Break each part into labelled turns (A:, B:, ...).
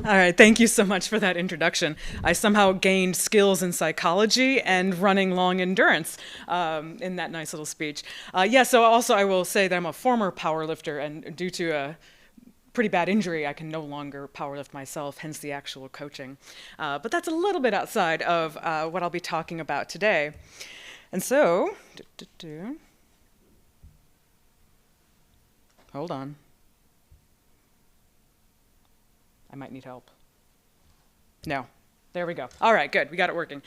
A: All right, thank you so much for that introduction. I somehow gained skills in psychology and running long endurance in that nice little speech. Yeah, so also I will say that I'm a former powerlifter, and due to a pretty bad injury, I can no longer powerlift myself, hence the actual coaching. But that's a little bit outside of what I'll be talking about today. And so, hold on. I might need help. No. There we go. All right, good. We got it working.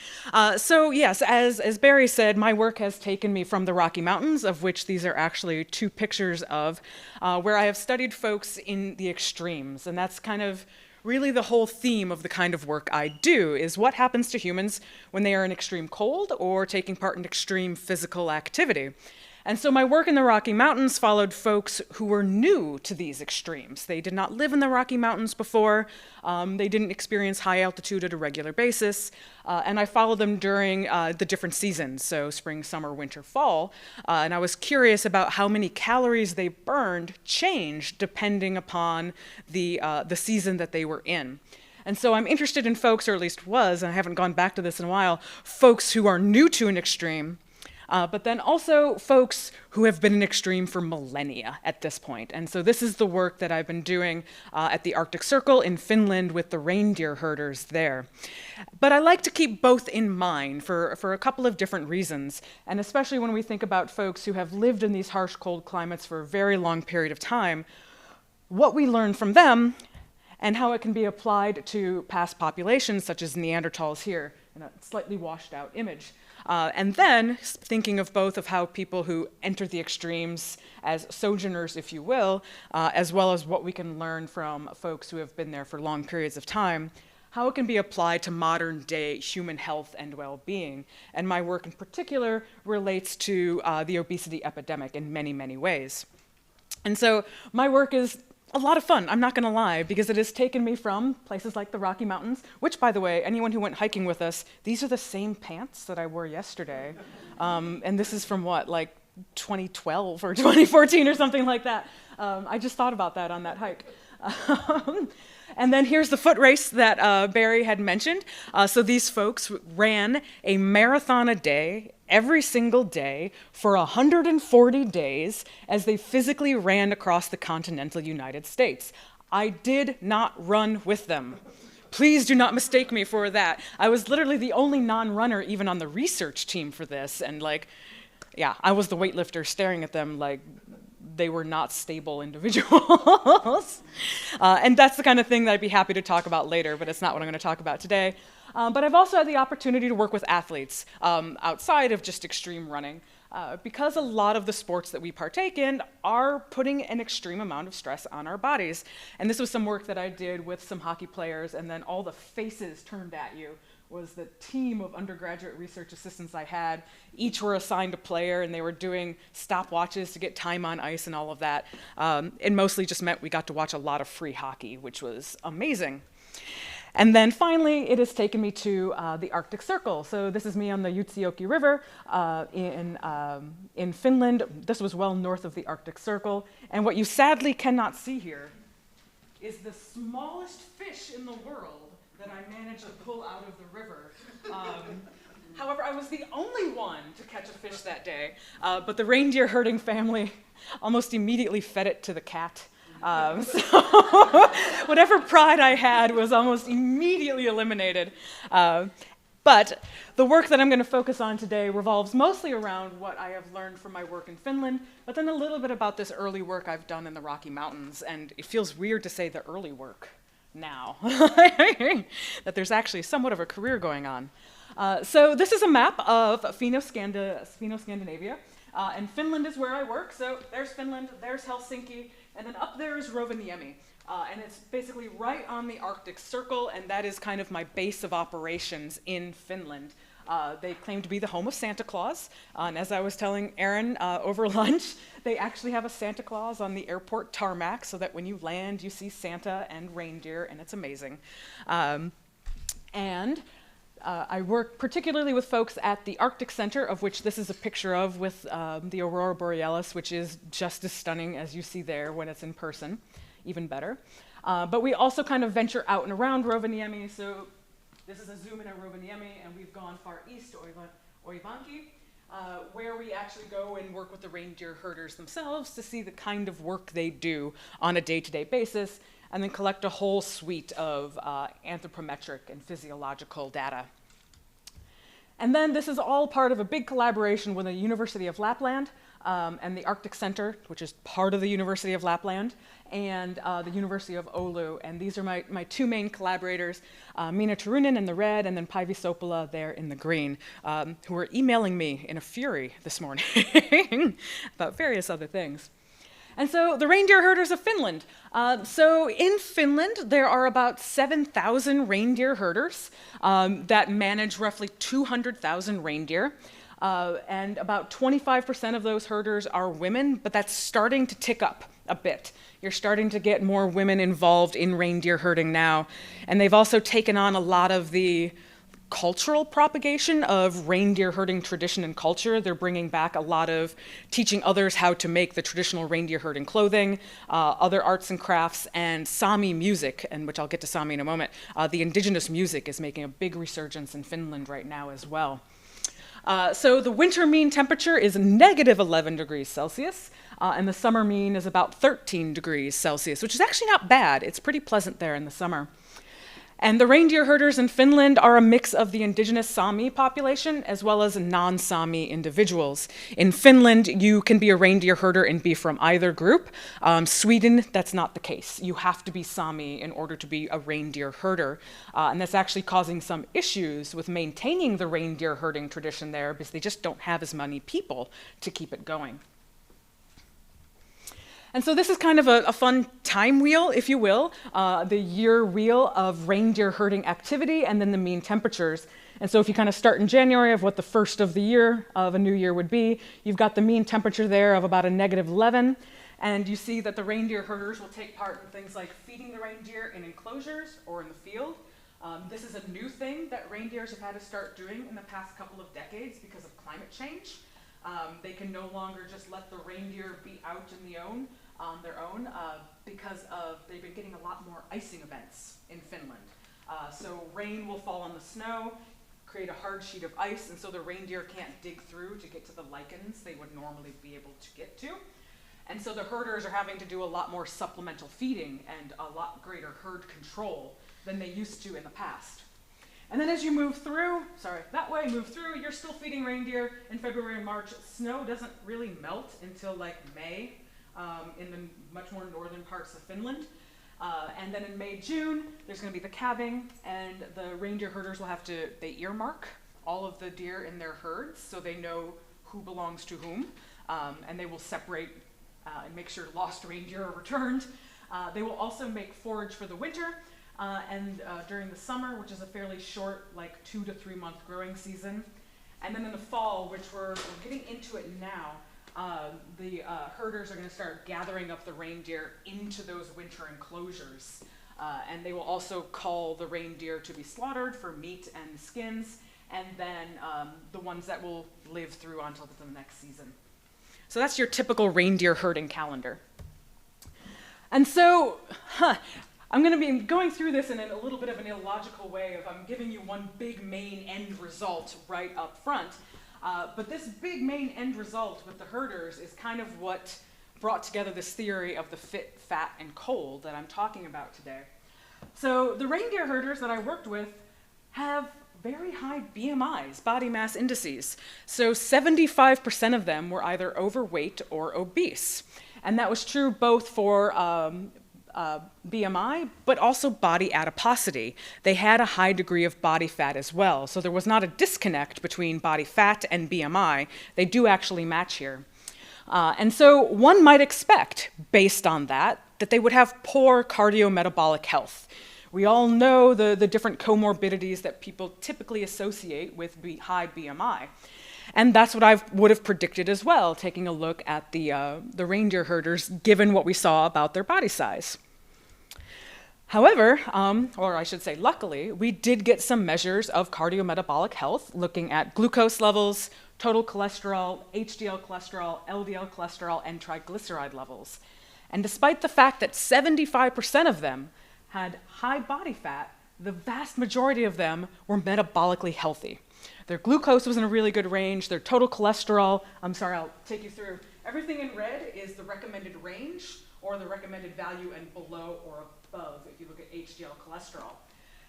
A: So yes, as Barry said, my work has taken me from the Rocky Mountains, of which these are actually two pictures of, where I have studied folks in the extremes. And that's kind of really the whole theme of the kind of work I do, is what happens to humans when they are in extreme cold or taking part in extreme physical activity. And so my work in the Rocky Mountains followed folks who were new to these extremes. They did not live in the Rocky Mountains before. They didn't experience high altitude at a regular basis. And I followed them during the different seasons, so spring, summer, winter, fall. And I was curious about how many calories they burned changed depending upon the season that they were in. And so I'm interested in folks, or at least was, and I haven't gone back to this in a while, folks who are new to an extreme, but then also folks who have been in extreme for millennia at this point. And so this is the work that I've been doing at the Arctic Circle in Finland with the reindeer herders there. But I like to keep both in mind for a couple of different reasons, and especially when we think about folks who have lived in these harsh, cold climates for a very long period of time, what we learn from them and how it can be applied to past populations, such as Neanderthals here, in a slightly washed out image. And then thinking of both of how people who enter the extremes as sojourners, if you will, as well as what we can learn from folks who have been there for long periods of time, how it can be applied to modern day human health and well-being. And my work in particular relates to the obesity epidemic in many, many ways. And so my work is a lot of fun, I'm not gonna lie, because it has taken me from places like the Rocky Mountains, which, by the way, anyone who went hiking with us, these are the same pants that I wore yesterday. And this is from what, like 2012 or 2014 or something like that. I just thought about that on that hike. And then here's the foot race that Barry had mentioned. So these folks ran a marathon a day, every single day, for 140 days as they physically ran across the continental United States. I did not run with them. Please do not mistake me for that. I was literally the only non-runner even on the research team for this, and yeah, I was the weightlifter staring at them like they were not stable individuals. And that's the kind of thing that I'd be happy to talk about later, but it's not what I'm going to talk about today. But I've also had the opportunity to work with athletes outside of just extreme running, because a lot of the sports that we partake in are putting an extreme amount of stress on our bodies. And this was some work that I did with some hockey players, and then all the faces turned at you was the team of undergraduate research assistants I had. Each were assigned a player, and they were doing stopwatches to get time on ice and all of that. It mostly just meant we got to watch a lot of free hockey, which was amazing. And then finally, it has taken me to the Arctic Circle. So this is me on the Utsjoki River in Finland. This was well north of the Arctic Circle. And what you sadly cannot see here is the smallest fish in the world that I managed to pull out of the river. However, I was the only one to catch a fish that day, but the reindeer herding family almost immediately fed it to the cat. So whatever pride I had was almost immediately eliminated. But the work that I'm going to focus on today revolves mostly around what I have learned from my work in Finland, but then a little bit about this early work I've done in the Rocky Mountains. And it feels weird to say the early work now, that there's actually somewhat of a career going on. So this is a map of Finno-Scandinavia, and Finland is where I work. So there's Finland, there's Helsinki, and then up there is Rovaniemi. And it's basically right on the Arctic Circle, and that is kind of my base of operations in Finland. They claim to be the home of Santa Claus, and as I was telling Aaron over lunch, they actually have a Santa Claus on the airport tarmac so that when you land, you see Santa and reindeer, and it's amazing. I work particularly with folks at the Arctic Center, of which this is a picture of with the Aurora Borealis, which is just as stunning as you see there when it's in person, even better. But we also kind of venture out and around Rovaniemi. So this is a zoom in at Rovaniemi, and we've gone far east to Oivanki, where we actually go and work with the reindeer herders themselves to see the kind of work they do on a day-to-day basis, and then collect a whole suite of anthropometric and physiological data. And then this is all part of a big collaboration with the University of Lapland and the Arctic Center, which is part of the University of Lapland, and the University of Oulu. And these are my two main collaborators, Minna Turunen in the red, and then Päivi Sopola there in the green, who are emailing me in a fury this morning about various other things. And so the reindeer herders of Finland. So in Finland, there are about 7,000 reindeer herders that manage roughly 200,000 reindeer. And about 25% of those herders are women, but that's starting to tick up a bit. You're starting to get more women involved in reindeer herding now. And they've also taken on a lot of the cultural propagation of reindeer herding tradition and culture. They're bringing back a lot of teaching others how to make the traditional reindeer herding clothing, other arts and crafts, and Sami music, and which I'll get to Sami in a moment. The indigenous music is making a big resurgence in Finland right now as well. So the winter mean temperature is negative 11 degrees Celsius, and the summer mean is about 13 degrees Celsius, which is actually not bad. It's pretty pleasant there in the summer. And the reindeer herders in Finland are a mix of the indigenous Sami population as well as non-Sami individuals. In Finland, you can be a reindeer herder and be from either group. Sweden, that's not the case. You have to be Sami in order to be a reindeer herder. And that's actually causing some issues with maintaining the reindeer herding tradition there because they just don't have as many people to keep it going. And so this is kind of a fun time wheel, if you will, the year wheel of reindeer herding activity and then the mean temperatures. And so if you kind of start in January of what the first of the year of a new year would be, you've got the mean temperature there of about a negative 11. And you see that the reindeer herders will take part in things like feeding the reindeer in enclosures or in the field. This is a new thing that reindeers have had to start doing in the past couple of decades because of climate change. They can no longer just let the reindeer be out on their own because they've been getting a lot more icing events in Finland. So rain will fall on the snow, create a hard sheet of ice, and so the reindeer can't dig through to get to the lichens they would normally be able to get to. And so the herders are having to do a lot more supplemental feeding and a lot greater herd control than they used to in the past. And then as you move through, you're still feeding reindeer in February and March. Snow doesn't really melt until like May in the much more northern parts of Finland. And then in May, June, there's going to be the calving, and the reindeer herders will have to, they earmark all of the deer in their herds so they know who belongs to whom, and they will separate and make sure lost reindeer are returned. They will also make forage for the winter, and during the summer, which is a fairly short, like 2 to 3 month growing season. And then in the fall, which we're getting into it now, the herders are going to start gathering up the reindeer into those winter enclosures. And they will also call the reindeer to be slaughtered for meat and skins, and then the ones that will live through until the next season. So that's your typical reindeer herding calendar. And so, I'm going to be going through this in a little bit of an illogical way of I'm giving you one big main end result right up front. But this big main end result with the herders is kind of what brought together this theory of the fit, fat, and cold that I'm talking about today. So the reindeer herders that I worked with have very high BMIs, body mass indices. So 75% of them were either overweight or obese. And that was true both for BMI, but also body adiposity. They had a high degree of body fat as well. So there was not a disconnect between body fat and BMI. They do actually match here. And so one might expect, based on that they would have poor cardiometabolic health. We all know the different comorbidities that people typically associate with high BMI. And that's what I would have predicted as well, taking a look at the reindeer herders, given what we saw about their body size. However, or I should say luckily, we did get some measures of cardiometabolic health, looking at glucose levels, total cholesterol, HDL cholesterol, LDL cholesterol, and triglyceride levels. And despite the fact that 75% of them had high body fat, the vast majority of them were metabolically healthy. Their glucose was in a really good range, their total cholesterol, I'll take you through. Everything in red is the recommended range or the recommended value, and below or above if you look at HDL cholesterol.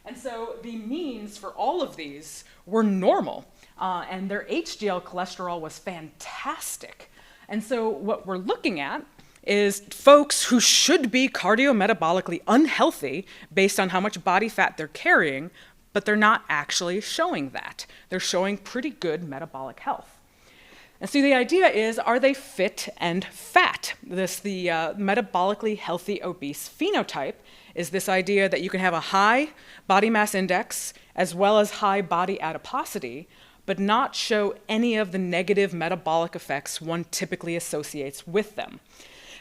A: And so the means for all of these were normal, and their HDL cholesterol was fantastic. And so what we're looking at is folks who should be cardiometabolically unhealthy based on how much body fat they're carrying, but they're not actually showing that. They're showing pretty good metabolic health. And so the idea is, are they fit and fat? The metabolically healthy obese phenotype is this idea that you can have a high body mass index as well as high body adiposity, but not show any of the negative metabolic effects one typically associates with them.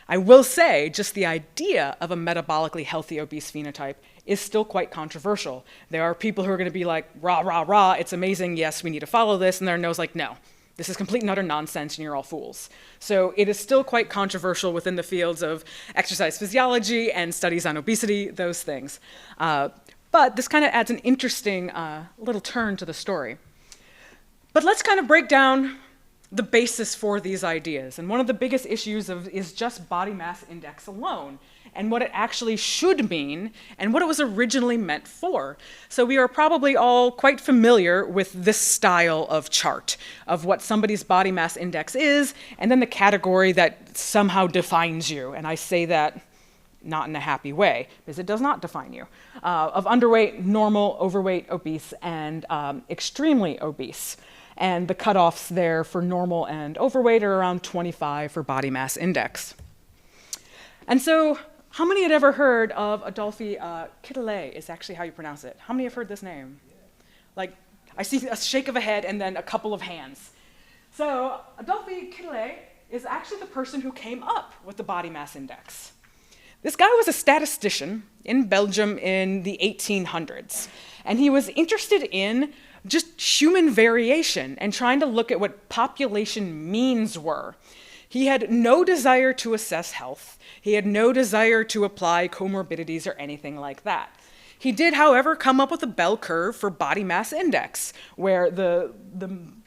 A: I will say, just the idea of a metabolically healthy obese phenotype is still quite controversial. There are people who are going to be like, rah, rah, rah, it's amazing, yes, we need to follow this, and there are those like, no, this is complete and utter nonsense, and you're all fools. So it is still quite controversial within the fields of exercise physiology and studies on obesity, those things. But this kind of adds an interesting little turn to the story. But let's kind of break down the basis for these ideas. And one of the biggest issues is just body mass index alone, and what it actually should mean, and what it was originally meant for. So we are probably all quite familiar with this style of chart, of what somebody's body mass index is, and then the category that somehow defines you. And I say that not in a happy way, because it does not define you. Of underweight, normal, overweight, obese, and extremely obese. And the cutoffs there for normal and overweight are around 25 for body mass index. And so, how many had ever heard of Adolphe Quetelet is actually how you pronounce it? How many have heard this name? Yeah. Like, I see a shake of a head and then a couple of hands. So, Adolphe Quetelet is actually the person who came up with the body mass index. This guy was a statistician in Belgium in the 1800s, and he was interested in just human variation and trying to look at what population means were. He had no desire to assess health. He had no desire to apply comorbidities or anything like that. He did, however, come up with a bell curve for body mass index, where the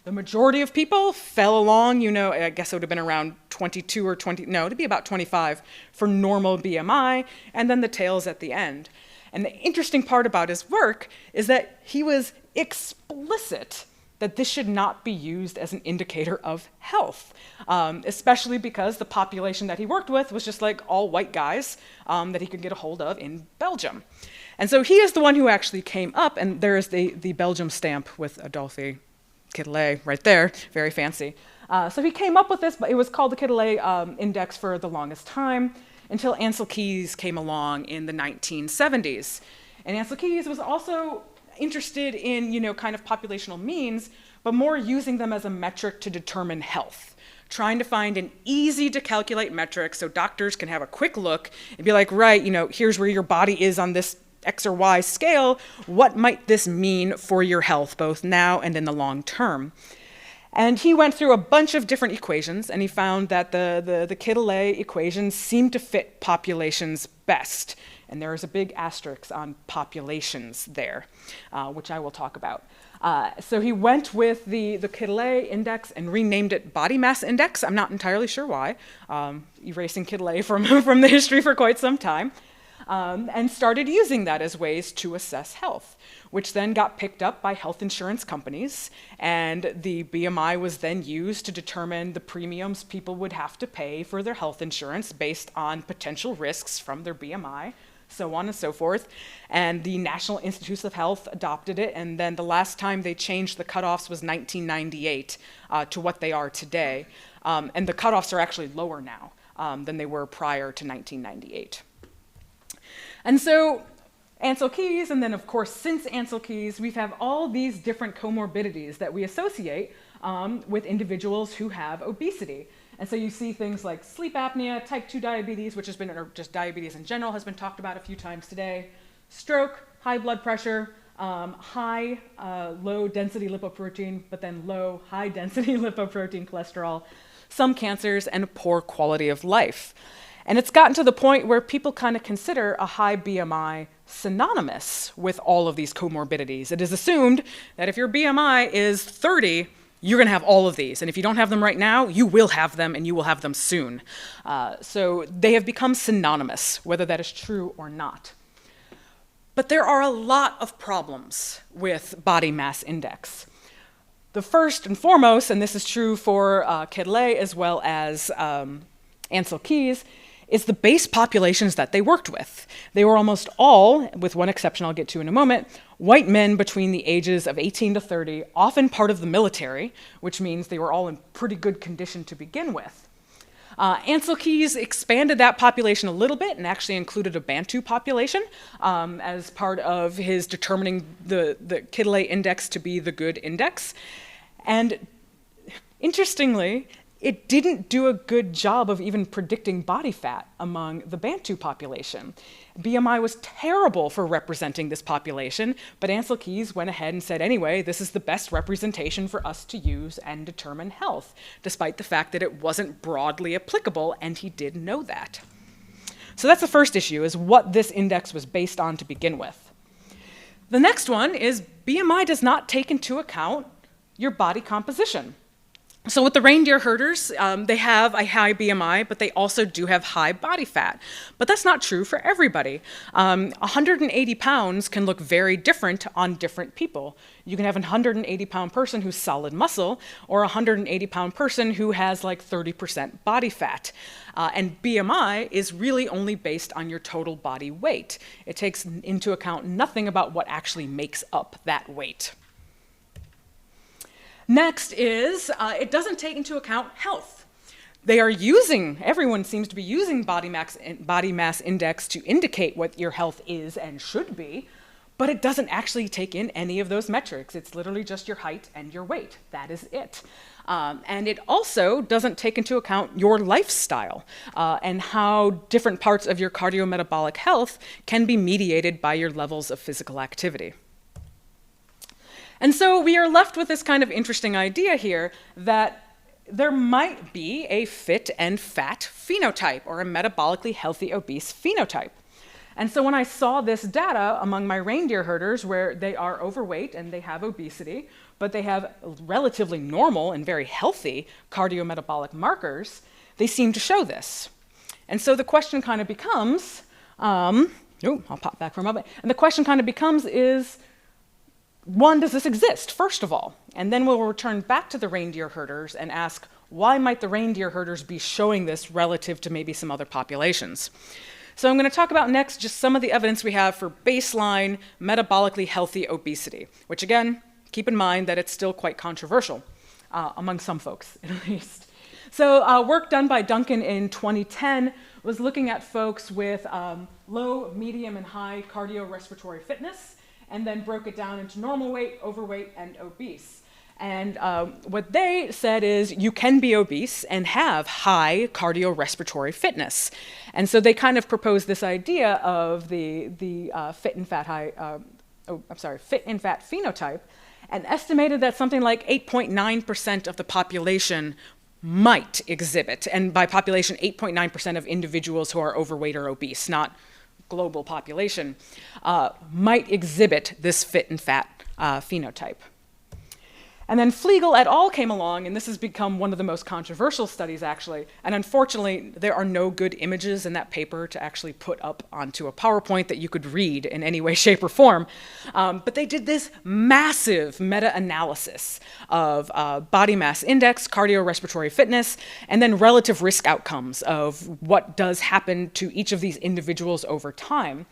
A: majority of people fell along, I guess it would have been around 22 or 20, no, it'd be about 25 for normal BMI, and then the tails at the end. And the interesting part about his work is that he was explicit that this should not be used as an indicator of health, especially because the population that he worked with was just like all white guys that he could get a hold of in Belgium. And so he is the one who actually came up, and there is the Belgium stamp with Adolphe Quetelet right there, very fancy. So he came up with this, but it was called the Quetelet Index for the longest time, until Ansel Keys came along in the 1970s. And Ansel Keys was also interested in, kind of populational means, but more using them as a metric to determine health, trying to find an easy to calculate metric so doctors can have a quick look and be like, right, here's where your body is on this X or Y scale. What might this mean for your health, both now and in the long term? And he went through a bunch of different equations, and he found that the Quetelet equations seemed to fit populations best. And there is a big asterisk on populations there, which I will talk about. So he went with the Quetelet index and renamed it body mass index. I'm not entirely sure why, erasing Quetelet from the history for quite some time. And started using that as ways to assess health, which then got picked up by health insurance companies, and the BMI was then used to determine the premiums people would have to pay for their health insurance based on potential risks from their BMI, so on and so forth. And the National Institutes of Health adopted it, and then the last time they changed the cutoffs was 1998 to what they are today. And the cutoffs are actually lower now than they were prior to 1998. And so Ansel Keys, and then of course since Ansel Keys, we have all these different comorbidities that we associate with individuals who have obesity. And so you see things like sleep apnea, type 2 diabetes, which has been, or just diabetes in general, has been talked about a few times today, stroke, high blood pressure, high low density lipoprotein, but then low high density lipoprotein cholesterol, some cancers, and poor quality of life. And it's gotten to the point where people kind of consider a high BMI synonymous with all of these comorbidities. It is assumed that if your BMI is 30, you're going to have all of these. And if you don't have them right now, you will have them, and you will have them soon. So they have become synonymous, whether that is true or not. But there are a lot of problems with body mass index. The first and foremost, and this is true for Kedley as well as Ansel Keys, is the base populations that they worked with. They were almost all, with one exception I'll get to in a moment, white men between the ages of 18 to 30, often part of the military, which means they were all in pretty good condition to begin with. Ansel Keys expanded that population a little bit and actually included a Bantu population as part of his determining the Kedley index to be the good index. And interestingly, it didn't do a good job of even predicting body fat among the Bantu population. BMI was terrible for representing this population, but Ansel Keys went ahead and said, anyway, this is the best representation for us to use and determine health, despite the fact that it wasn't broadly applicable, and he did know that. So that's the first issue, is what this index was based on to begin with. The next one is BMI does not take into account your body composition. So with the reindeer herders, they have a high BMI, but they also do have high body fat. But that's not true for everybody. 180 pounds can look very different on different people. You can have a 180-pound person who's solid muscle, or a 180-pound person who has like 30% body fat. And BMI is really only based on your total body weight. It takes into account nothing about what actually makes up that weight. Next is, it doesn't take into account health. They are using, everyone seems to be using body mass index to indicate what your health is and should be, but it doesn't actually take in any of those metrics. It's literally just your height and your weight. That is it. And it also doesn't take into account your lifestyle and how different parts of your cardiometabolic health can be mediated by your levels of physical activity. And so we are left with this kind of interesting idea here that there might be a fit and fat phenotype, or a metabolically healthy obese phenotype. And so when I saw this data among my reindeer herders, where they are overweight and they have obesity, but they have relatively normal and very healthy cardiometabolic markers, they seem to show this. And so the question kind of becomes, I'll pop back for a moment, and the question kind of becomes is, one, does this exist, first of all? And then we'll return back to the reindeer herders and ask, why might the reindeer herders be showing this relative to maybe some other populations? So I'm going to talk about next just some of the evidence we have for baseline metabolically healthy obesity, which again, keep in mind that it's still quite controversial among some folks, at least. So work done by Duncan in 2010 was looking at folks with low, medium, and high cardiorespiratory fitness, and then broke it down into normal weight, overweight, and obese. And what they said is you can be obese and have high cardiorespiratory fitness. And so they kind of proposed this idea of the fit and fat phenotype, and estimated that something like 8.9% of the population might exhibit, and by population, 8.9% of individuals who are overweight or obese, not global population, might exhibit this fit and fat phenotype. And then Flegel et al. Came along, and this has become one of the most controversial studies, actually. And unfortunately, there are no good images in that paper to actually put up onto a PowerPoint that you could read in any way, shape, or form. But they did this massive meta-analysis of body mass index, cardiorespiratory fitness, and then relative risk outcomes of what does happen to each of these individuals over time.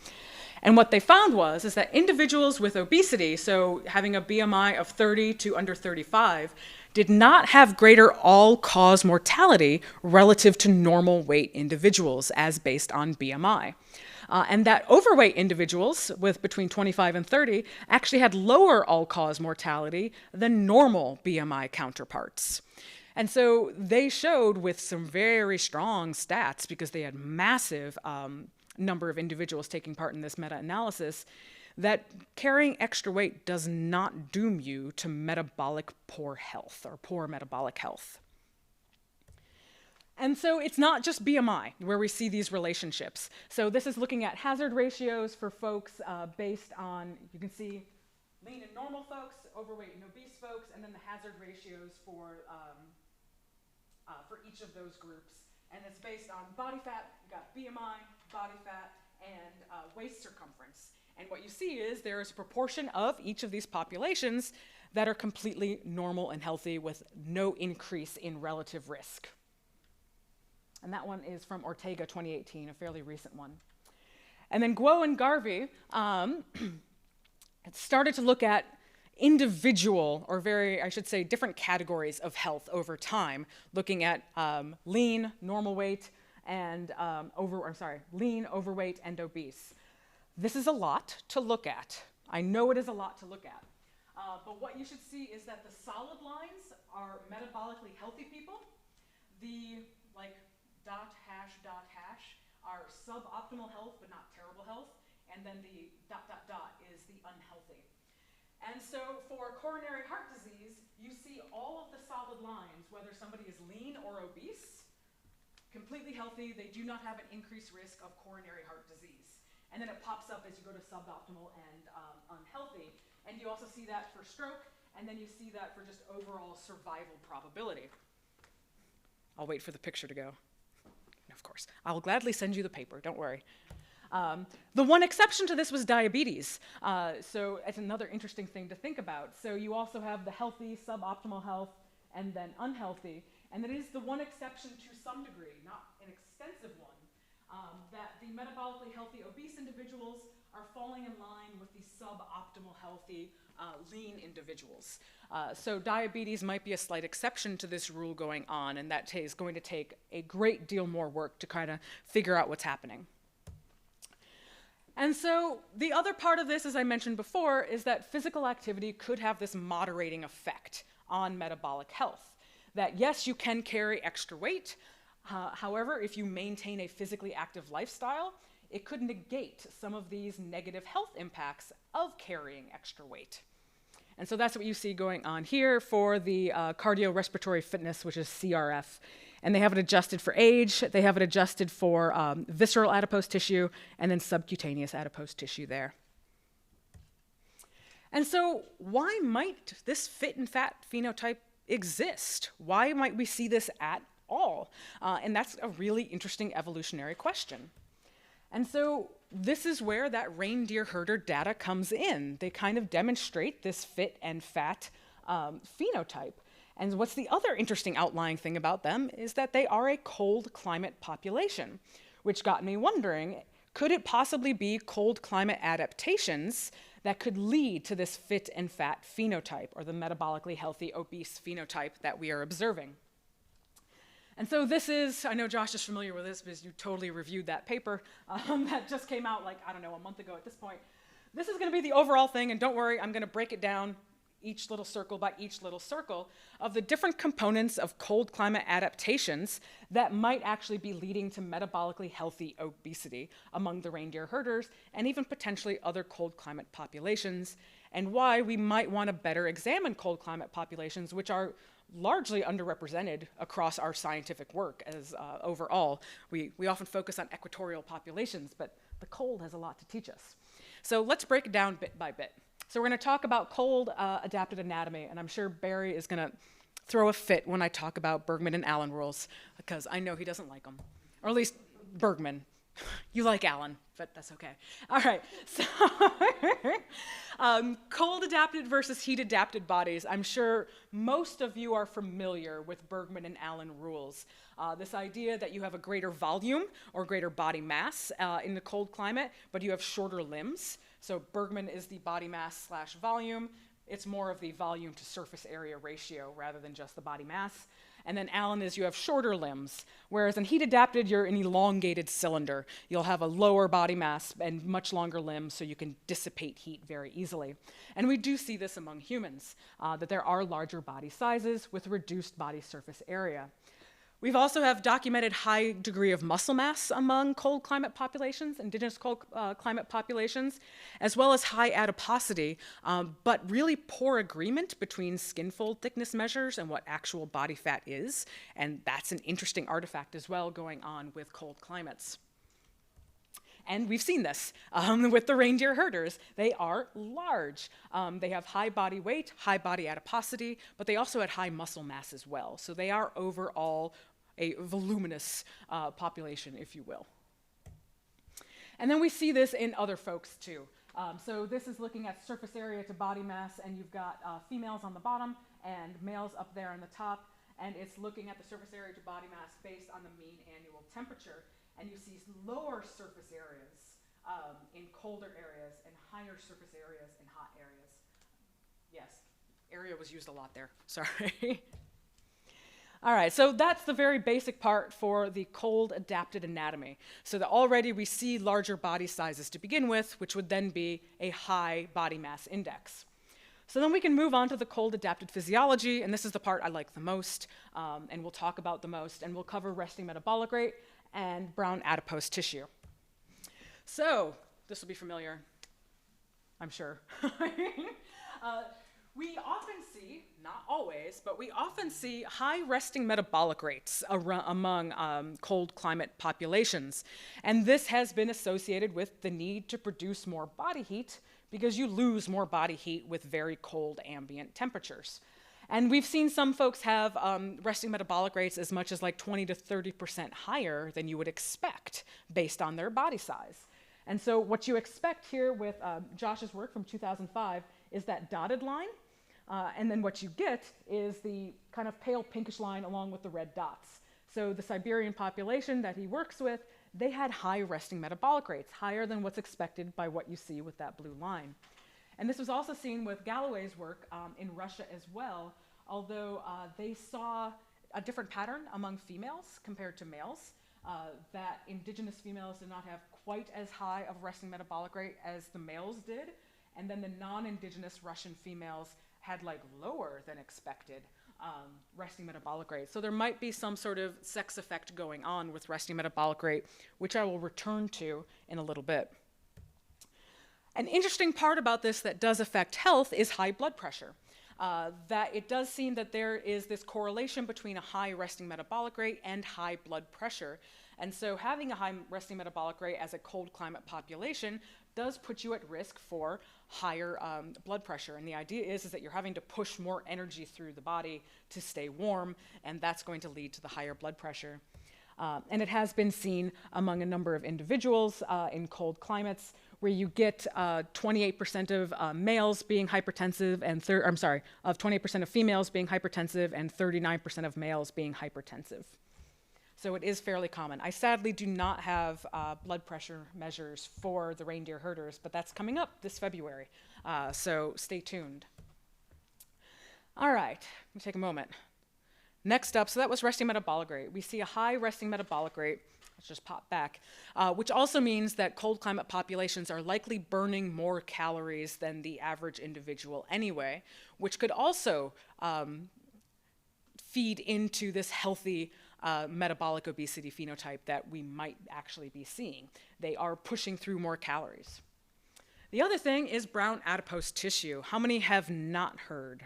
A: And what they found is that individuals with obesity, so having a BMI of 30 to under 35, did not have greater all-cause mortality relative to normal weight individuals as based on BMI. And that overweight individuals with between 25 and 30 actually had lower all-cause mortality than normal BMI counterparts. And so they showed with some very strong stats, because they had massive number of individuals taking part in this meta-analysis, that carrying extra weight does not doom you to metabolic poor health or poor metabolic health. And so it's not just BMI where we see these relationships. So this is looking at hazard ratios for folks based on, you can see lean and normal folks, overweight and obese folks, and then the hazard ratios for each of those groups. And it's based on body fat, you've got BMI, body fat, and waist circumference. And what you see is there is a proportion of each of these populations that are completely normal and healthy with no increase in relative risk. And that one is from Ortega 2018, a fairly recent one. And then Guo and Garvey started to look at individual, or I should say, different categories of health over time, looking at lean, normal weight, and lean, overweight, and obese. This is a lot to look at. I know it is a lot to look at. But what you should see is that the solid lines are metabolically healthy people. The dot hash are suboptimal health but not terrible health. And then the ... is the unhealthy. And so for coronary heart disease, you see all of the solid lines, whether somebody is lean or obese, completely healthy, they do not have an increased risk of coronary heart disease. And then it pops up as you go to suboptimal and unhealthy. And you also see that for stroke, and then you see that for just overall survival probability. I'll wait for the picture to go. Of course. I'll gladly send you the paper, don't worry. The one exception to this was diabetes. So it's another interesting thing to think about. So you also have the healthy, suboptimal health, and then unhealthy. And it is the one exception to some degree, not an extensive one, that the metabolically healthy obese individuals are falling in line with the suboptimal healthy lean individuals. So diabetes might be a slight exception to this rule going on, and that is going to take a great deal more work to kind of figure out what's happening. And so the other part of this, as I mentioned before, is that physical activity could have this moderating effect on metabolic health. That yes, you can carry extra weight. However, if you maintain a physically active lifestyle, it could negate some of these negative health impacts of carrying extra weight. And so that's what you see going on here for the cardiorespiratory fitness, which is CRF. And they have it adjusted for age, they have it adjusted for visceral adipose tissue, and then subcutaneous adipose tissue there. And so why might this fit and fat phenotype exist? Why might we see this at all? And that's a really interesting evolutionary question. And so this is where that reindeer herder data comes in. They kind of demonstrate this fit and fat phenotype. And what's the other interesting outlying thing about them is that they are a cold climate population, which got me wondering, could it possibly be cold climate adaptations that could lead to this fit and fat phenotype, or the metabolically healthy obese phenotype that we are observing? And so this is, I know Josh is familiar with this because you totally reviewed that paper that just came out a month ago at this point. This is going to be the overall thing, and don't worry, I'm going to break it down each little circle by each little circle of the different components of cold climate adaptations that might actually be leading to metabolically healthy obesity among the reindeer herders and even potentially other cold climate populations, and why we might want to better examine cold climate populations, which are largely underrepresented across our scientific work. As overall, we often focus on equatorial populations, but the cold has a lot to teach us. So let's break it down bit by bit. So we're going to talk about cold adapted anatomy, and I'm sure Barry is going to throw a fit when I talk about Bergman and Allen rules, because I know he doesn't like them, or at least Bergman. You like Allen, but that's okay. All right, so cold adapted versus heat adapted bodies. I'm sure most of you are familiar with Bergman and Allen rules. This idea that you have a greater volume or greater body mass in the cold climate, but you have shorter limbs. So Bergman is the body mass / volume. It's more of the volume to surface area ratio rather than just the body mass. And then Allen is you have shorter limbs, whereas in heat adapted, you're an elongated cylinder. You'll have a lower body mass and much longer limbs so you can dissipate heat very easily. And we do see this among humans, that there are larger body sizes with reduced body surface area. We've also have documented high degree of muscle mass among cold climate populations, indigenous cold climate populations, as well as high adiposity, but really poor agreement between skin fold thickness measures and what actual body fat is. And that's an interesting artifact as well going on with cold climates. And we've seen this with the reindeer herders. They are large. They have high body weight, high body adiposity, but they also had high muscle mass as well. So they are overall a voluminous population, if you will. And then we see this in other folks too. So this is looking at surface area to body mass, and you've got females on the bottom and males up there on the top. And it's looking at the surface area to body mass based on the mean annual temperature. And you see lower surface areas in colder areas and higher surface areas in hot areas. Yes, area was used a lot there, sorry. All right, so that's the very basic part for the cold adapted anatomy. So that already we see larger body sizes to begin with, which would then be a high body mass index. So then we can move on to the cold adapted physiology, and this is the part I like the most, and we'll talk about the most, and we'll cover resting metabolic rate and brown adipose tissue. So this will be familiar, I'm sure. We often see, not always, but we often see high resting metabolic rates among cold climate populations. And this has been associated with the need to produce more body heat because you lose more body heat with very cold ambient temperatures. And we've seen some folks have resting metabolic rates as much as like 20 to 30% higher than you would expect based on their body size. And so what you expect here with Josh's work from 2005 is that dotted line. And then what you get is the kind of pale pinkish line along with the red dots. So the Siberian population that he works with, they had high resting metabolic rates, higher than what's expected by what you see with that blue line. And this was also seen with Galloway's work in Russia as well, although they saw a different pattern among females compared to males, that indigenous females did not have quite as high of resting metabolic rate as the males did, and then the non-indigenous Russian females had like lower than expected resting metabolic rate. So there might be some sort of sex effect going on with resting metabolic rate, which I will return to in a little bit. An interesting part about this that does affect health is high blood pressure. That it does seem that there is this correlation between a high resting metabolic rate and high blood pressure. And so having a high resting metabolic rate as a cold climate population does put you at risk for higher blood pressure. And the idea is that you're having to push more energy through the body to stay warm, and that's going to lead to the higher blood pressure. And it has been seen among a number of individuals in cold climates where you get 28% of males being hypertensive and 28% of females being hypertensive and 39% of males being hypertensive. So it is fairly common. I sadly do not have blood pressure measures for the reindeer herders, but that's coming up this February. So stay tuned. All right, let me take a moment. Next up, so that was resting metabolic rate. We see a high resting metabolic rate. Let's just pop back, which also means that cold climate populations are likely burning more calories than the average individual anyway, which could also feed into this healthy metabolic obesity phenotype that we might actually be seeing. They are pushing through more calories. The other thing is brown adipose tissue. How many have not heard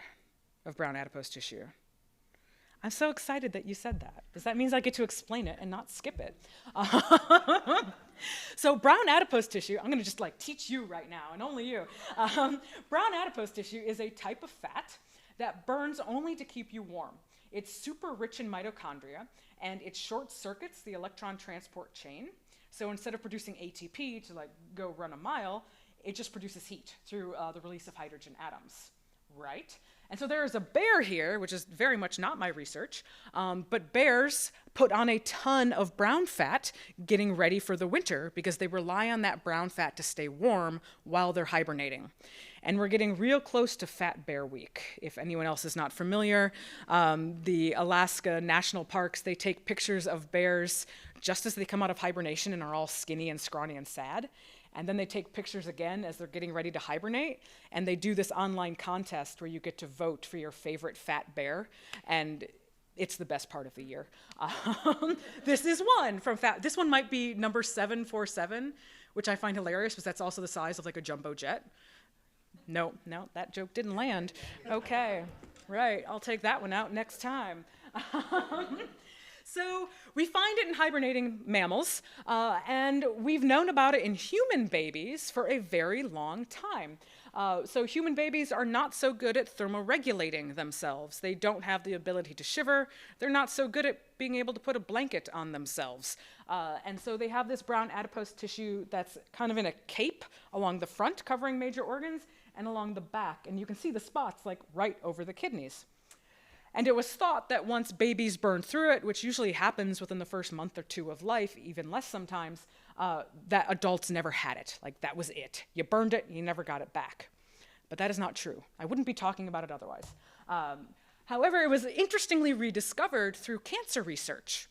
A: of brown adipose tissue? I'm so excited that you said that, because that means I get to explain it and not skip it. So brown adipose tissue, I'm gonna just like teach you right now, and only you. Brown adipose tissue is a type of fat that burns only to keep you warm. It's super rich in mitochondria, and it short circuits the electron transport chain. So instead of producing ATP to like go run a mile, it just produces heat through the release of hydrogen atoms. Right? And so there is a bear here, which is very much not my research, but bears put on a ton of brown fat getting ready for the winter because they rely on that brown fat to stay warm while they're hibernating. And we're getting real close to Fat Bear Week. If anyone else is not familiar, the Alaska National Parks, they take pictures of bears just as they come out of hibernation and are all skinny and scrawny and sad. And then they take pictures again as they're getting ready to hibernate, and they do this online contest where you get to vote for your favorite fat bear. And It's the best part of the year. This is one from this one might be number 747, which I find hilarious because that's also the size of like a jumbo jet. No, that joke didn't land. Okay, right, I'll take that one out next time. So we find it in hibernating mammals, and we've known about it in human babies for a very long time. So human babies are not so good at thermoregulating themselves. They don't have the ability to shiver. They're not so good at being able to put a blanket on themselves. And so they have this brown adipose tissue that's kind of in a cape along the front, covering major organs, and along the back. And you can see the spots like right over the kidneys. And it was thought that once babies burn through it, which usually happens within the first month or two of life, even less sometimes, that adults never had it. Like that was it. You burned it, you never got it back. But that is not true. I wouldn't be talking about it otherwise. However, it was interestingly rediscovered through cancer research.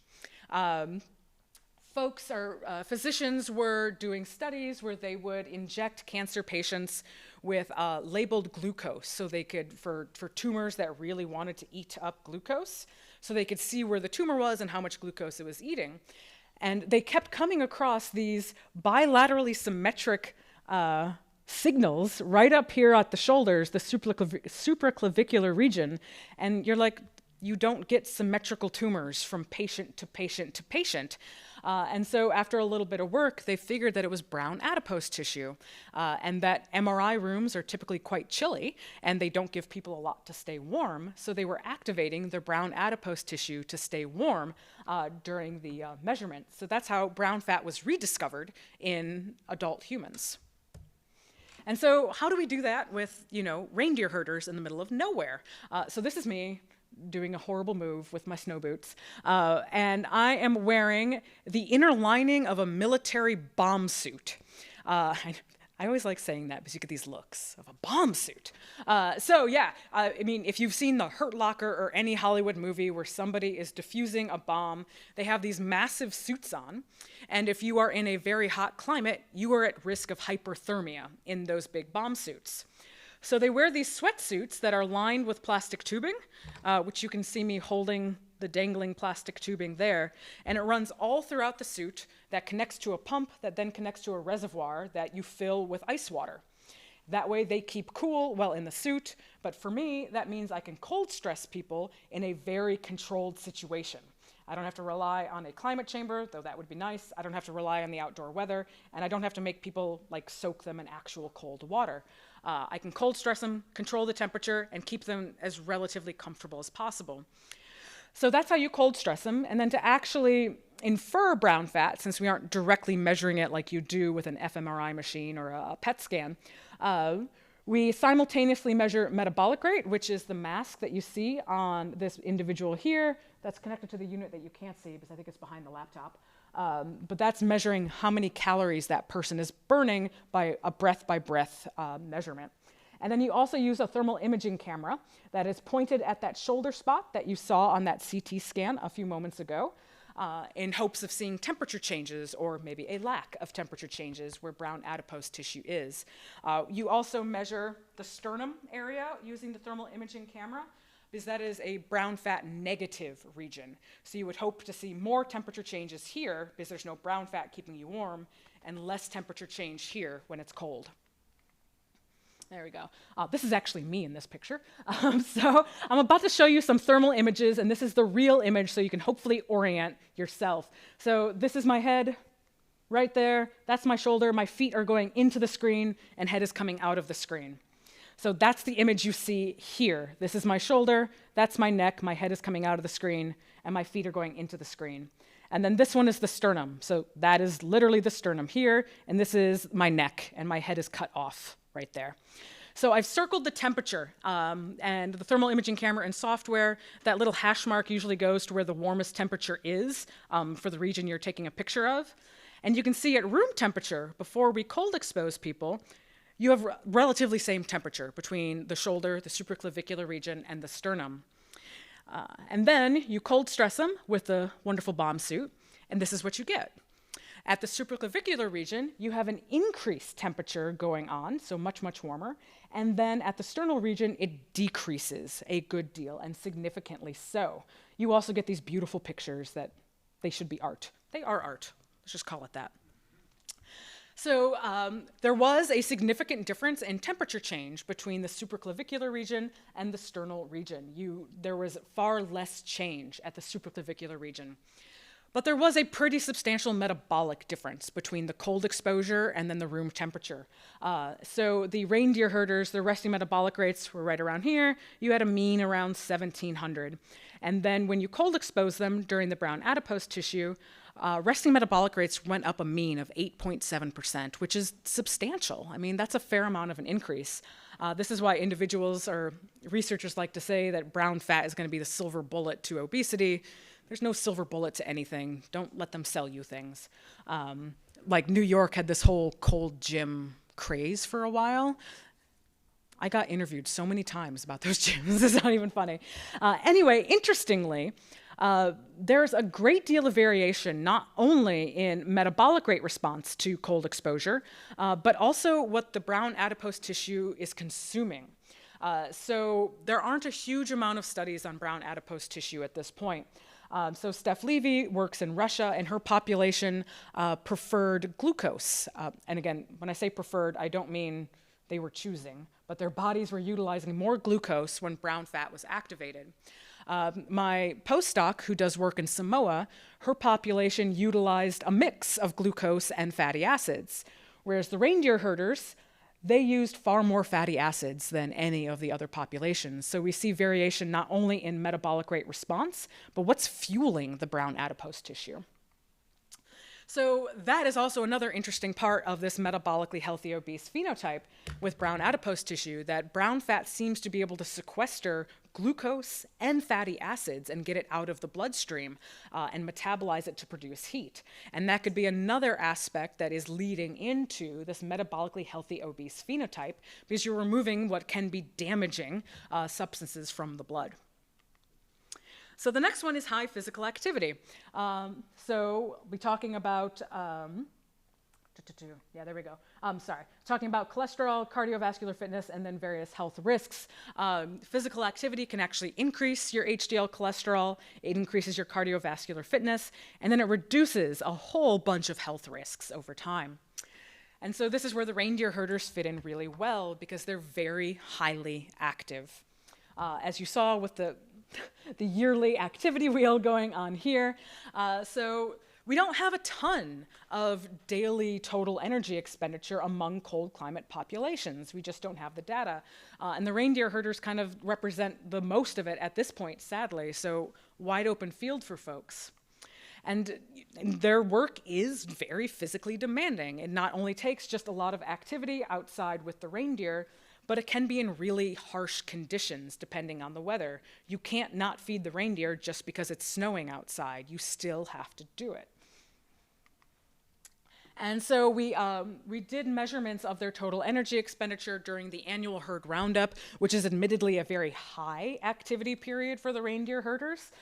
A: Physicians were doing studies where they would inject cancer patients with labeled glucose, so they could, for tumors that really wanted to eat up glucose, so they could see where the tumor was and how much glucose it was eating. And they kept coming across these bilaterally symmetric signals right up here at the shoulders, the supraclavicular region, and you're like, you don't get symmetrical tumors from patient to patient to patient. And so after a little bit of work, they figured that it was brown adipose tissue, and that MRI rooms are typically quite chilly, and they don't give people a lot to stay warm, so they were activating the brown adipose tissue to stay warm during the measurement. So that's how brown fat was rediscovered in adult humans. And so how do we do that with, reindeer herders in the middle of nowhere? So this is me doing a horrible move with my snow boots. And I am wearing the inner lining of a military bomb suit. I always like saying that because you get these looks of a bomb suit. If you've seen The Hurt Locker or any Hollywood movie where somebody is defusing a bomb, they have these massive suits on. And if you are in a very hot climate, you are at risk of hyperthermia in those big bomb suits. So they wear these sweatsuits that are lined with plastic tubing, which you can see me holding the dangling plastic tubing there, and it runs all throughout the suit that connects to a pump that then connects to a reservoir that you fill with ice water. That way they keep cool while in the suit, but for me, that means I can cold stress people in a very controlled situation. I don't have to rely on a climate chamber, though that would be nice. I don't have to rely on the outdoor weather, and I don't have to make people soak them in actual cold water. I can cold stress them, control the temperature, and keep them as relatively comfortable as possible. So that's how you cold stress them. And then to actually infer brown fat, since we aren't directly measuring it like you do with an fMRI machine or a PET scan, we simultaneously measure metabolic rate, which is the mask that you see on this individual here that's connected to the unit that you can't see because I think it's behind the laptop. But that's measuring how many calories that person is burning by a breath-by-breath measurement. And then you also use a thermal imaging camera that is pointed at that shoulder spot that you saw on that CT scan a few moments ago, in hopes of seeing temperature changes or maybe a lack of temperature changes where brown adipose tissue is. You also measure the sternum area using the thermal imaging camera, because that is a brown fat negative region. So you would hope to see more temperature changes here because there's no brown fat keeping you warm, and less temperature change here when it's cold. There we go. This is actually me in this picture. So I'm about to show you some thermal images, and this is the real image so you can hopefully orient yourself. So this is my head right there. That's my shoulder. My feet are going into the screen, and head is coming out of the screen. So that's the image you see here. This is my shoulder. That's my neck. My head is coming out of the screen, and my feet are going into the screen. And then this one is the sternum. So that is literally the sternum here, and this is my neck, and my head is cut off right there. So I've circled the temperature, and the thermal imaging camera and software, that little hash mark usually goes to where the warmest temperature is for the region you're taking a picture of. And you can see at room temperature, before we cold expose people, you have relatively same temperature between the shoulder, the supraclavicular region, and the sternum. And then you cold stress them with the wonderful bomb suit, and this is what you get. At the supraclavicular region, you have an increased temperature going on, so much, much warmer. And then at the sternal region, it decreases a good deal, and significantly so. you also get these beautiful pictures that they should be art. They are art. Let's just call it that. So there was a significant difference in temperature change between the supraclavicular region and the sternal region. There was far less change at the supraclavicular region. But there was a pretty substantial metabolic difference between the cold exposure and then the room temperature. So the reindeer herders, their resting metabolic rates were right around here. You had a mean around 1700. And then when you cold expose them during the brown adipose tissue, resting metabolic rates went up a mean of 8.7%, which is substantial. I mean, that's a fair amount of an increase. This is why individuals or researchers like to say that brown fat is going to be the silver bullet to obesity. There's no silver bullet to anything. Don't let them sell you things. Like New York had this whole cold gym craze for a while. I got interviewed so many times about those gyms. It's not even funny. Anyway, interestingly, there's a great deal of variation, not only in metabolic rate response to cold exposure, but also what the brown adipose tissue is consuming. So there aren't a huge amount of studies on brown adipose tissue at this point. So Steph Levy works in Russia, and her population preferred glucose. And again, when I say preferred, I don't mean they were choosing, but their bodies were utilizing more glucose when brown fat was activated. My postdoc, who does work in Samoa, her population utilized a mix of glucose and fatty acids, whereas the reindeer herders, they used far more fatty acids than any of the other populations. So we see variation not only in metabolic rate response, but what's fueling the brown adipose tissue. So that is also another interesting part of this metabolically healthy obese phenotype with brown adipose tissue, that brown fat seems to be able to sequester glucose and fatty acids and get it out of the bloodstream and metabolize it to produce heat. And that could be another aspect that is leading into this metabolically healthy obese phenotype, because you're removing what can be damaging substances from the blood. So the next one is high physical activity. So we'll be talking about, yeah, there we go. Talking about cholesterol, cardiovascular fitness, and then various health risks. Physical activity can actually increase your HDL cholesterol, it increases your cardiovascular fitness, and then it reduces a whole bunch of health risks over time. And so this is where the reindeer herders fit in really well, because they're very highly active. As you saw with the yearly activity wheel going on here. So we don't have a ton of daily total energy expenditure among cold climate populations. We just don't have the data. And the reindeer herders kind of represent the most of it at this point, sadly. So wide open field for folks. And their work is very physically demanding. It not only takes just a lot of activity outside with the reindeer, but it can be in really harsh conditions depending on the weather. You can't not feed the reindeer just because it's snowing outside. You still have to do it. And so we did measurements of their total energy expenditure during the annual herd roundup, which is admittedly a very high activity period for the reindeer herders.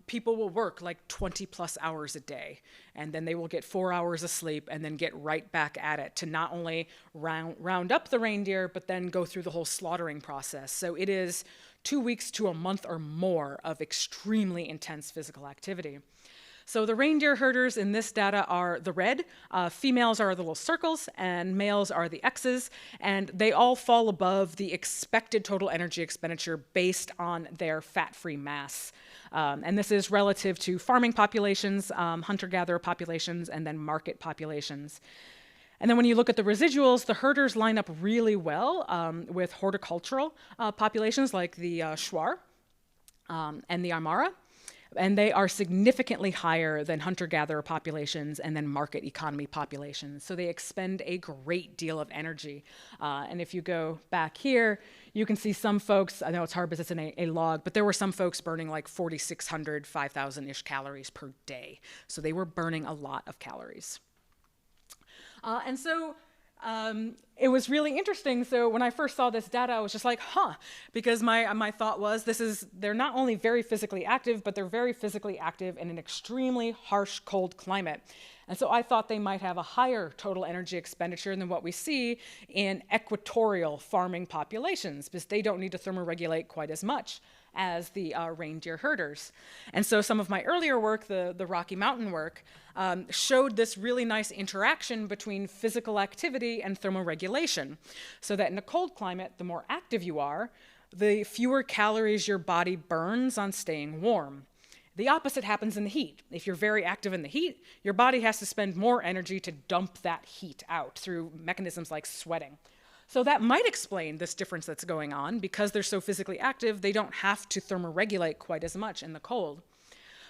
A: People will work like 20 plus hours a day, and then they will get 4 hours of sleep and then get right back at it to not only round up the reindeer, but then go through the whole slaughtering process. So it is 2 weeks to a month or more of extremely intense physical activity. So the reindeer herders in this data are the red, females are the little circles, and males are the X's, and they all fall above the expected total energy expenditure based on their fat-free mass. And this is relative to farming populations, hunter-gatherer populations, and then market populations. And then when you look at the residuals, the herders line up really well with horticultural populations like the Shuar and the Aymara. And they are significantly higher than hunter-gatherer populations and then market economy populations. So they expend a great deal of energy. And if you go back here, you can see some folks, I know it's hard because it's in a log, but there were some folks burning like 4,600, 5,000-ish calories per day. So they were burning a lot of calories. And so it was really interesting. So when I first saw this data, I was just like, huh, because my thought was they're not only very physically active, but they're very physically active in an extremely harsh, cold climate. And so I thought they might have a higher total energy expenditure than what we see in equatorial farming populations, because they don't need to thermoregulate quite as much as the reindeer herders. And so some of my earlier work, the Rocky Mountain work, showed this really nice interaction between physical activity and thermoregulation. So that in a cold climate, the more active you are, the fewer calories your body burns on staying warm. The opposite happens in the heat. If you're very active in the heat, your body has to spend more energy to dump that heat out through mechanisms like sweating. So that might explain this difference that's going on. Because they're so physically active, they don't have to thermoregulate quite as much in the cold.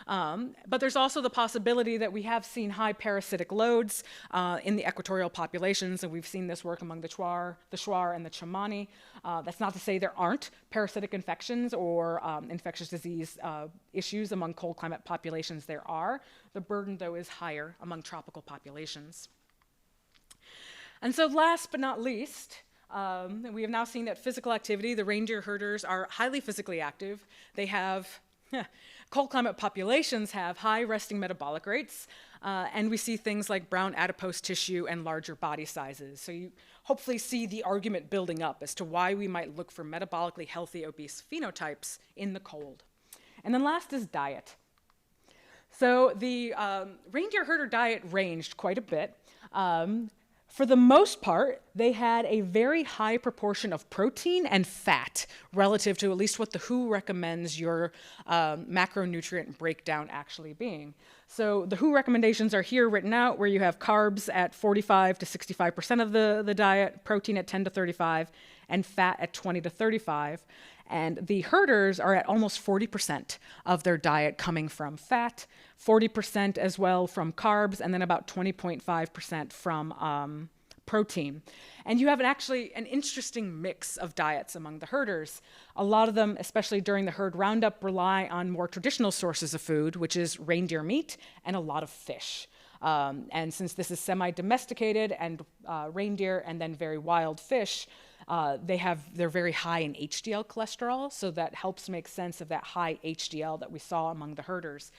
A: But there's also the possibility that we have seen high parasitic loads in the equatorial populations, and we've seen this work among the Shuar and the Chamani. That's not to say there aren't parasitic infections or infectious disease issues among cold climate populations. There are. The burden, though, is higher among tropical populations. And so last but not least, we have now seen that physical activity, the reindeer herders are highly physically active. They have, cold climate populations have high resting metabolic rates, and we see things like brown adipose tissue and larger body sizes. So you hopefully see the argument building up as to why we might look for metabolically healthy obese phenotypes in the cold. And then last is diet. So the reindeer herder diet ranged quite a bit. For the most part, they had a very high proportion of protein and fat relative to at least what the WHO recommends your macronutrient breakdown actually being. So the WHO recommendations are here written out, where you have carbs at 45 to 65% of the diet, protein at 10 to 35, and fat at 20 to 35. And the herders are at almost 40% of their diet coming from fat, 40% as well from carbs, and then about 20.5% from protein. And you have actually an interesting mix of diets among the herders. A lot of them, especially during the herd roundup, rely on more traditional sources of food, which is reindeer meat and a lot of fish. And since this is semi-domesticated and reindeer and then very wild fish, they're very high in HDL cholesterol, so that helps make sense of that high HDL that we saw among the herders.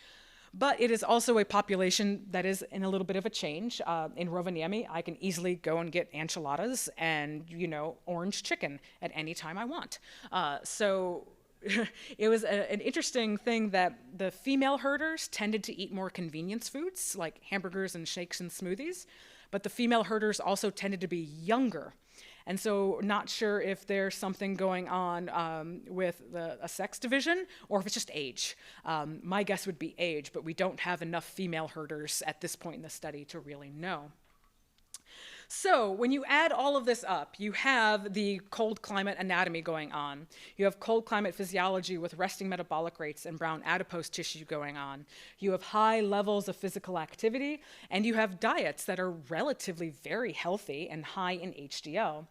A: But it is also a population that is in a little bit of a change. In Rovaniemi, I can easily go and get enchiladas and, orange chicken at any time I want. So it was an interesting thing that the female herders tended to eat more convenience foods like hamburgers and shakes and smoothies, but the female herders also tended to be younger. And so not sure if there's something going on with a sex division or if it's just age. My guess would be age, but we don't have enough female herders at this point in the study to really know. So when you add all of this up, you have the cold climate anatomy going on. You have cold climate physiology with resting metabolic rates and brown adipose tissue going on. You have high levels of physical activity, and you have diets that are relatively very healthy and high in HDL.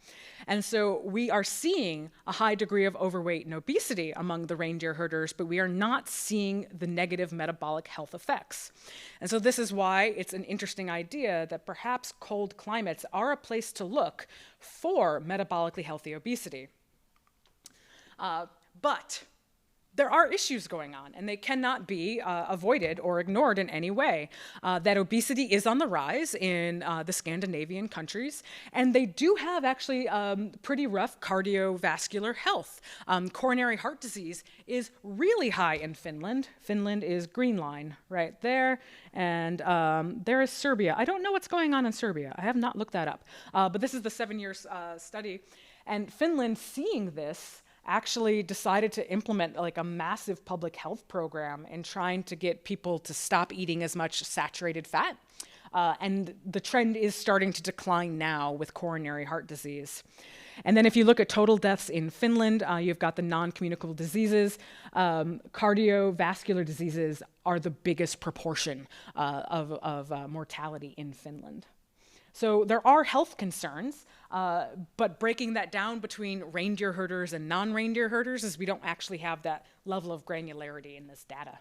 A: And so we are seeing a high degree of overweight and obesity among the reindeer herders, but we are not seeing the negative metabolic health effects. And so this is why it's an interesting idea that perhaps cold climates are a place to look for metabolically healthy obesity. But there are issues going on, and they cannot be avoided or ignored in any way. That obesity is on the rise in the Scandinavian countries, and they do have actually pretty rough cardiovascular health. Coronary heart disease is really high in Finland. Finland is green line right there, and there is Serbia. I don't know what's going on in Serbia. I have not looked that up, but this is the 7-year study, and Finland, seeing this, actually decided to implement like a massive public health program in trying to get people to stop eating as much saturated fat. And the trend is starting to decline now with coronary heart disease. And then if you look at total deaths in Finland, you've got the non-communicable diseases. Cardiovascular diseases are the biggest proportion of mortality in Finland. So there are health concerns, but breaking that down between reindeer herders and non-reindeer herders is we don't actually have that level of granularity in this data.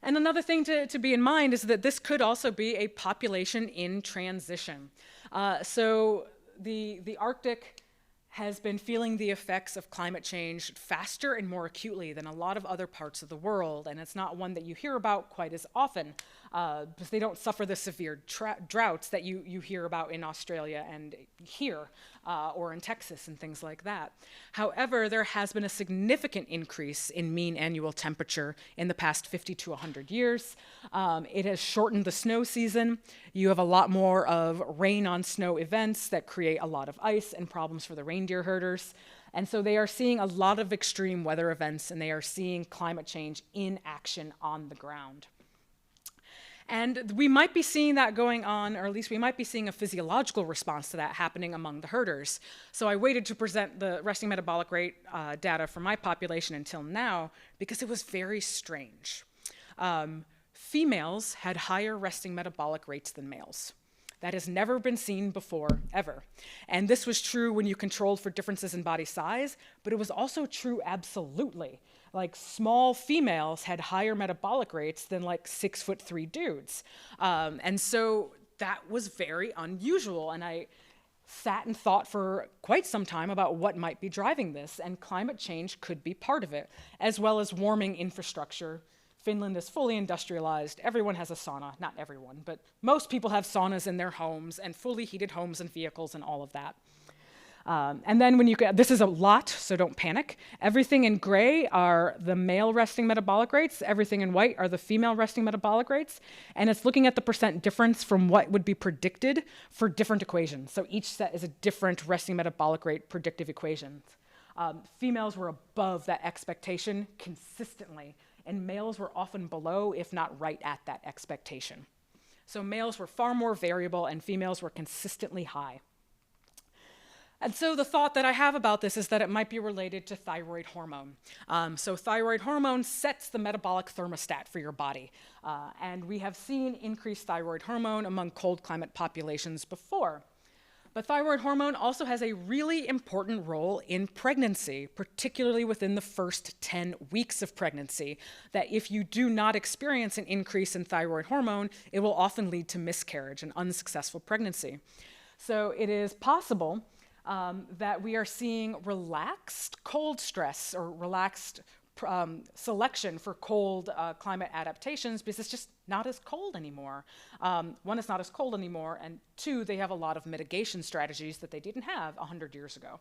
A: And another thing to be in mind is that this could also be a population in transition. So the Arctic has been feeling the effects of climate change faster and more acutely than a lot of other parts of the world. And it's not one that you hear about quite as often, because they don't suffer the severe droughts that you hear about in Australia and here, or in Texas and things like that. However, there has been a significant increase in mean annual temperature in the past 50 to 100 years. It has shortened the snow season. You have a lot more of rain on snow events that create a lot of ice and problems for the reindeer herders. And so they are seeing a lot of extreme weather events, and they are seeing climate change in action on the ground. And we might be seeing that going on, or at least we might be seeing a physiological response to that happening among the herders. So I waited to present the resting metabolic rate data for my population until now because it was very strange. Females had higher resting metabolic rates than males. That has never been seen before, ever. And this was true when you controlled for differences in body size, but it was also true absolutely. Like, small females had higher metabolic rates than like 6'3" dudes. And so that was very unusual. And I sat and thought for quite some time about what might be driving this, and climate change could be part of it, as well as warming infrastructure. Finland is fully industrialized. Everyone has a sauna. Not everyone, but most people have saunas in their homes and fully heated homes and vehicles and all of that. And then when you get, this is a lot, so don't panic. Everything in gray are the male resting metabolic rates. Everything in white are the female resting metabolic rates. And it's looking at the percent difference from what would be predicted for different equations. So each set is a different resting metabolic rate predictive equation. Females were above that expectation consistently, and males were often below, if not right at that expectation. So males were far more variable, and females were consistently high. And so the thought that I have about this is that it might be related to thyroid hormone. So thyroid hormone sets the metabolic thermostat for your body. And we have seen increased thyroid hormone among cold climate populations before. But thyroid hormone also has a really important role in pregnancy, particularly within the first 10 weeks of pregnancy, that if you do not experience an increase in thyroid hormone, it will often lead to miscarriage and unsuccessful pregnancy. So it is possible that we are seeing relaxed cold stress or relaxed selection for cold climate adaptations because it's just not as cold anymore. One, it's not as cold anymore, and two, they have a lot of mitigation strategies that they didn't have 100 years ago.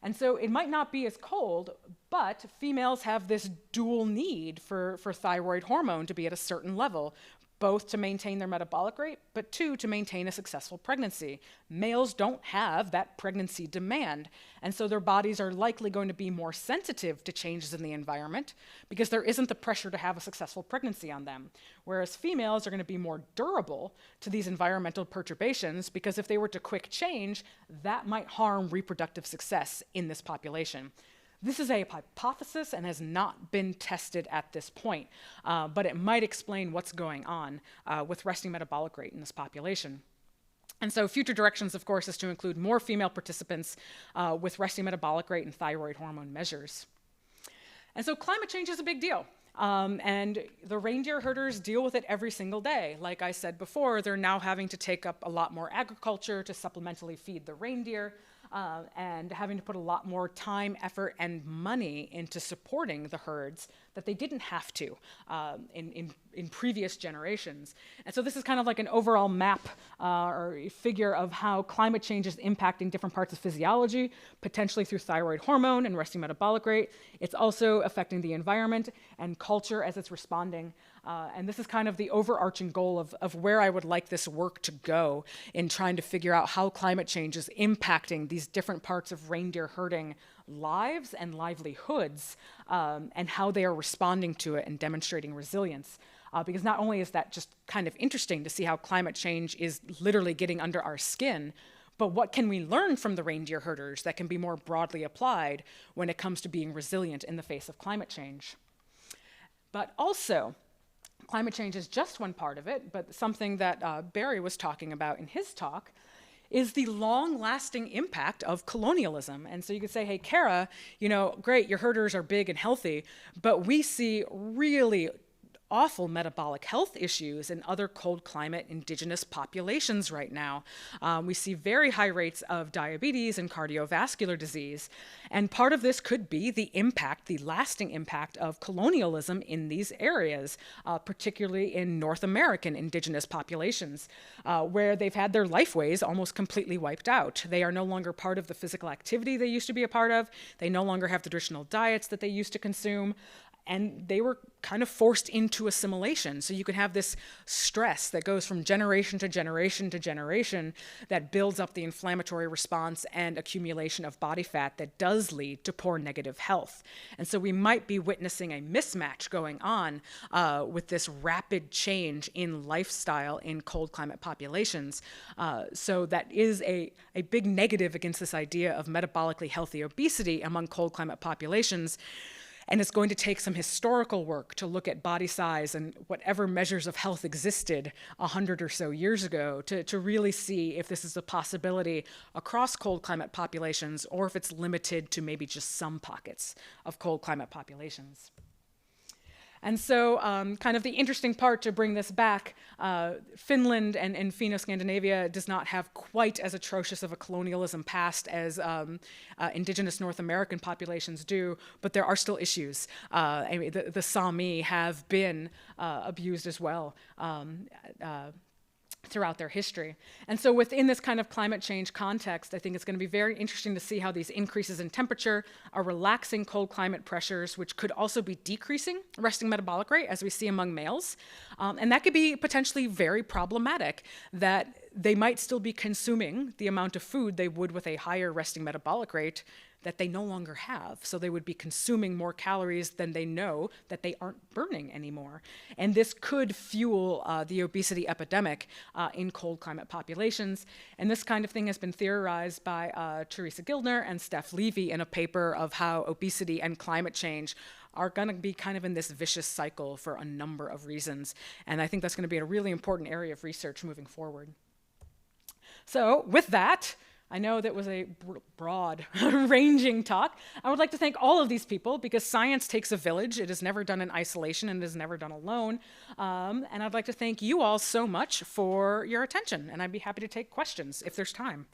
A: And so it might not be as cold, but females have this dual need for thyroid hormone to be at a certain level, both to maintain their metabolic rate, but two, to maintain a successful pregnancy. Males don't have that pregnancy demand, and so their bodies are likely going to be more sensitive to changes in the environment because there isn't the pressure to have a successful pregnancy on them. Whereas females are going to be more durable to these environmental perturbations because if they were to quick change, that might harm reproductive success in this population. This is a hypothesis and has not been tested at this point, but it might explain what's going on with resting metabolic rate in this population. And so future directions, of course, is to include more female participants with resting metabolic rate and thyroid hormone measures. And so climate change is a big deal. And the reindeer herders deal with it every single day. Like I said before, they're now having to take up a lot more agriculture to supplementally feed the reindeer, and having to put a lot more time, effort, and money into supporting the herds that they didn't have to in previous generations. And so this is kind of like an overall map or figure of how climate change is impacting different parts of physiology, potentially through thyroid hormone and resting metabolic rate. It's also affecting the environment and culture as it's responding. And this is kind of the overarching goal of where I would like this work to go in trying to figure out how climate change is impacting these different parts of reindeer herding lives and livelihoods, and how they are responding to it and demonstrating resilience. Because not only is that just kind of interesting to see how climate change is literally getting under our skin, but what can we learn from the reindeer herders that can be more broadly applied when it comes to being resilient in the face of climate change? But also, climate change is just one part of it, but something that Barry was talking about in his talk is the long-lasting impact of colonialism. And so you could say, hey, Cara, great, your herders are big and healthy, but we see really awful metabolic health issues in other cold climate indigenous populations right now. We see very high rates of diabetes and cardiovascular disease. And part of this could be the impact, the lasting impact of colonialism in these areas, particularly in North American indigenous populations, where they've had their lifeways almost completely wiped out. They are no longer part of the physical activity they used to be a part of. They no longer have the traditional diets that they used to consume. And they were kind of forced into assimilation. So you could have this stress that goes from generation to generation to generation that builds up the inflammatory response and accumulation of body fat that does lead to poor negative health. And so we might be witnessing a mismatch going on with this rapid change in lifestyle in cold climate populations. So that is a big negative against this idea of metabolically healthy obesity among cold climate populations. And it's going to take some historical work to look at body size and whatever measures of health existed 100 or so years ago to really see if this is a possibility across cold climate populations or if it's limited to maybe just some pockets of cold climate populations. And so kind of the interesting part to bring this back, Finland and Finno-Scandinavia does not have quite as atrocious of a colonialism past as indigenous North American populations do, but there are still issues. I mean, the Sami have been abused as well. Throughout their history. And so within this kind of climate change context, I think it's going to be very interesting to see how these increases in temperature are relaxing cold climate pressures, which could also be decreasing resting metabolic rate, as we see among males. And that could be potentially very problematic, that they might still be consuming the amount of food they would with a higher resting metabolic rate that they no longer have. So they would be consuming more calories than they know that they aren't burning anymore. And this could fuel the obesity epidemic in cold climate populations. And this kind of thing has been theorized by Teresa Gildner and Steph Levy in a paper of how obesity and climate change are going to be kind of in this vicious cycle for a number of reasons. And I think that's going to be a really important area of research moving forward. So with that, I know that was a broad, ranging talk. I would like to thank all of these people because science takes a village. It is never done in isolation and it is never done alone. And I'd like to thank you all so much for your attention. And I'd be happy to take questions if there's time.